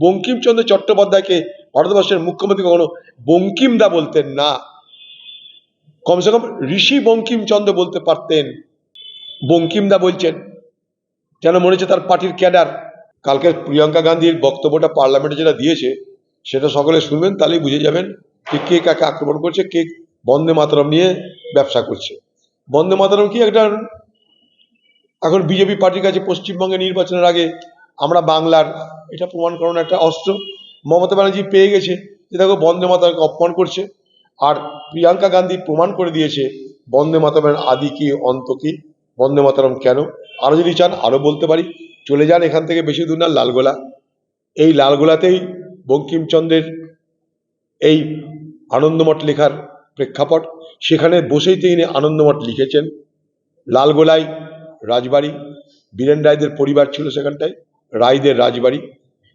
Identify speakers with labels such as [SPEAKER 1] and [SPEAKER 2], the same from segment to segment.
[SPEAKER 1] বঙ্কিমচন্দ্র চট্টোপাধ্যায়কে ভারতবর্ষের মুখ্যমন্ত্রী কখনো বঙ্কিমদা বলতেন না, কমসে কম ঋষি বঙ্কিমচন্দ্র বলতে পারতেন। বঙ্কিমদা বলছেন, যেন মনে হচ্ছে তার পার্টির ক্যাডার। কালকে প্রিয়াঙ্কা গান্ধীর বক্তব্যটা পার্লামেন্টে যেটা দিয়েছে সেটা সকলে শুনবেন, তাহলেই বুঝে যাবেন যে কে কাকে আক্রমণ করছে, কে বন্দে মাতরম নিয়ে ব্যবসা করছে। বন্দে মাতরম কি একটা, এখন বিজেপি পার্টির কাছে পশ্চিমবঙ্গে নির্বাচনের আগে আমরা বাংলার, এটা প্রমাণ করানোর একটা অস্ত্র মমতা ব্যানার্জি পেয়ে গেছে যে দেখো বন্দে মাতরমকে অপমান করছে। আর প্রিয়াঙ্কা গান্ধী প্রমাণ করে দিয়েছে বন্দে মাতরমের আদি কি অন্ত কি, বন্দে মাতরম কেন। আরো যদি চান আরো বলতে পারি, চলে যান এখান থেকে বেশি দূর না, লালগোলা। এই লালগোলাতেই বঙ্কিমচন্দ্রের এই আনন্দমঠ লেখার প্রেক্ষাপট, সেখানে বসেই তিনি আনন্দমঠ লিখেছেন। লালগোলায় রাজবাড়ি, বীরেন রায়দের পরিবার ছিল সেখানটায়, রায়দের রাজবাড়ি।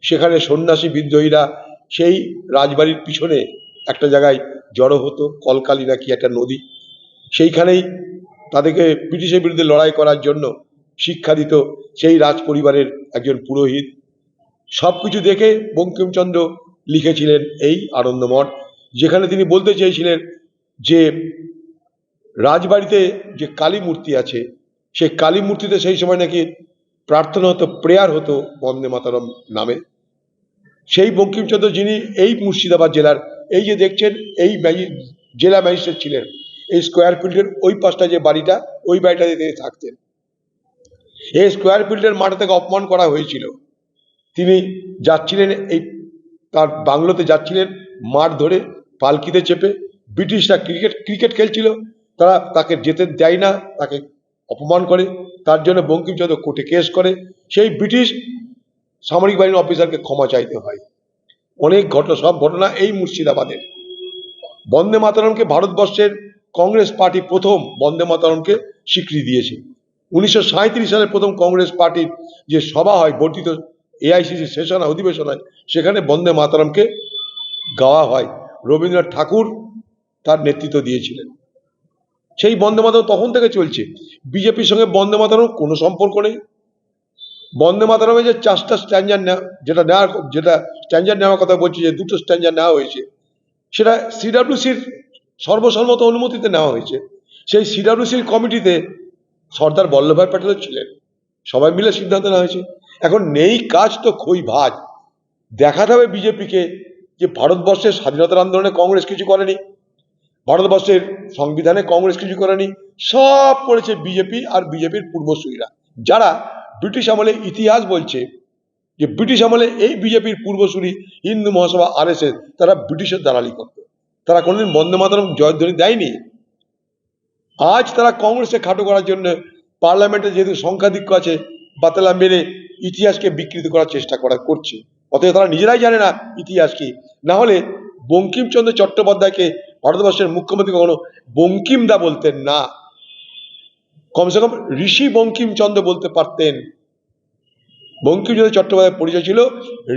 [SPEAKER 1] সেখানে সন্ন্যাসী বিদ্রোহীরা সেই রাজবাড়ির পিছনে একটা জায়গায় জড়ো হতো, কলকালি নাকি একটা নদী, সেইখানেই তাদেরকে ব্রিটিশের বিরুদ্ধে লড়াই করার জন্য শিক্ষা দিত সেই রাজ পরিবারের একজন পুরোহিত। সবকিছু দেখে বঙ্কিমচন্দ্র লিখেছিলেন এই আনন্দমঠ, যেখানে তিনি বলতে চেয়েছিলেন যে রাজবাড়িতে যে কালী মূর্তি আছে, সেই কালী মূর্তিতে সেই সময় নাকি প্রার্থনা হতো, প্রেয়ার হতো বন্দে মাতরম নামে। সেই বঙ্কিমচন্দ্র যিনি এই মুর্শিদাবাদ জেলার, এই যে দেখছেন এই জেলা ম্যাজিস্ট্রেট ছিলেন, এই স্কোয়ার ফিল্ডের ওই পাশটা যে বাড়িটা, ওই বাড়িটাতে তিনি থাকতেন। এই স্কোয়ার ফিল্ডের মাঠে থেকে অপমান করা হয়েছিল। তিনি যাচ্ছিলেন এই তার বাংলোতে যাচ্ছিলেন মাঠ ধরে পালকিতে চেপে, ব্রিটিশরা ক্রিকেট খেলছিল, তারা তাকে যেতে দেয় না, তাকে অপমান করে। তার জন্য বঙ্কিমচন্দ্র কোর্টে কেস করে, সেই ব্রিটিশ সামরিক বাহিনীর অফিসারকে ক্ষমা চাইতে হয়। অনেক ঘটনা, সব ঘটনা এই মুর্শিদাবাদের। বন্দে মাতরমকে ভারতবর্ষের কংগ্রেস পার্টি প্রথম বন্দে মাতরমকে স্বীকৃতি দিয়েছে। 1937 সালে প্রথম কংগ্রেস পার্টির যে সভা হয়, বর্ধিত এআইসিসি সেশন হয়, অধিবেশন হয়, সেখানে বন্দে মাতরমকে গাওয়া হয়। রবীন্দ্রনাথ ঠাকুর তার নেতৃত্ব দিয়েছিলেন। সেই বন্দে মাতরম তখন থেকে চলছে। বিজেপির সঙ্গে বন্দে মাতরম কোনো সম্পর্ক নেই। বন্দে মাতরমে যে 4টা স্ট্যান্ডার যেটা স্ট্যান্ডার নেওয়ার কথা বলছি, যে 2টো স্ট্যান্ডার নেওয়া হয়েছে, সেটা সিডাব্লিউসির সর্বসম্মত অনুমতিতে নেওয়া হয়েছে। সেই সিডাব্লিউসির কমিটিতে সর্দার বল্লভভাই প্যাটেলও ছিলেন, সবাই মিলে সিদ্ধান্ত নেওয়া হয়েছে। এখন নেই কাজ তো খই ভাজ। দেখাতে হবে বিজেপিকে যে ভারতবর্ষের স্বাধীনতার আন্দোলনে কংগ্রেস কিছু করেনি, ভারতবর্ষের সংবিধানে কংগ্রেস কিছু করেনি, সব করেছে বিজেপি আর বিজেপির পূর্বসূরীরা, যারা ব্রিটিশ আমলে ইতিহাস বলছে যে ব্রিটিশ আমলে এই বিজেপির পূর্বসূরী হিন্দু মহাসভা আরএসএস, তারা ব্রিটিশের দালালি করত, তারা কোনোদিন বন্দে মাতরম জয়ধ্বনি দেয়নি। আজ তারা কংগ্রেসকে খাটো করার জন্য পার্লামেন্টে যেহেতু সংখ্যাধিক্য আছে, বাতলা মেরে ইতিহাসকে বিকৃত করার চেষ্টা করছে। অতএব তারা নিজেরাই জানে না ইতিহাস কি। না হলে বঙ্কিমচন্দ্র চট্টোপাধ্যায়কে ভারতবর্ষের মুখ্যমন্ত্রী কখনো বঙ্কিমদা বলতেন না, কমসে কম ঋষি বঙ্কিমচন্দ্র বলতে পারতেন। বঙ্কিমচন্দ্র চট্টোপাধ্যায়ের পরিচয় ছিল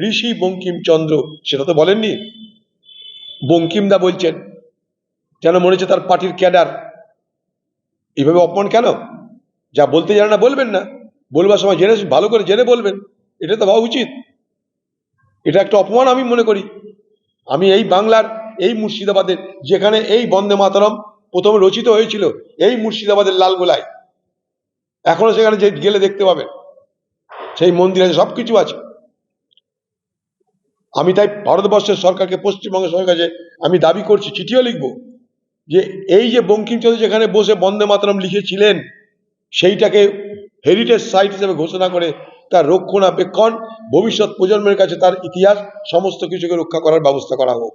[SPEAKER 1] ঋষি বঙ্কিমচন্দ্র, সেটা তো বলেননি। বঙ্কিমদা বলছেন, যেন মনে হচ্ছে তার পার্টির ক্যাডার। এইভাবে অপমান কেন? যা বলতে জানে না বলবেন না, বলবার সময় জেনে, ভালো করে জেনে বলবেন, এটা তো ভাবা উচিত। এটা একটা অপমান আমি মনে করি। আমি এই বাংলার, এই মুর্শিদাবাদের, যেখানে এই বন্দে মাতরম প্রথম রচিত হয়েছিল, এই মুর্শিদাবাদের লালগোলায়, এখনো সেখানে যে গেলে দেখতে পাবেন সেই মন্দির আছে, সবকিছু আছে। আমি তাই ভারতবর্ষের সরকারকে, পশ্চিমবঙ্গের সরকারকে আমি দাবি করছি, চিঠিও লিখব, যে এই যে বঙ্কিমচন্দ্র যেখানে বসে বন্দে মাতরম লিখেছিলেন, সেইটাকে হেরিটেজ সাইট হিসেবে ঘোষণা করে তার রক্ষণাবেক্ষণ, ভবিষ্যৎ প্রজন্মের কাছে তার ইতিহাস সমস্ত কিছুকে রক্ষা করার ব্যবস্থা করা হোক।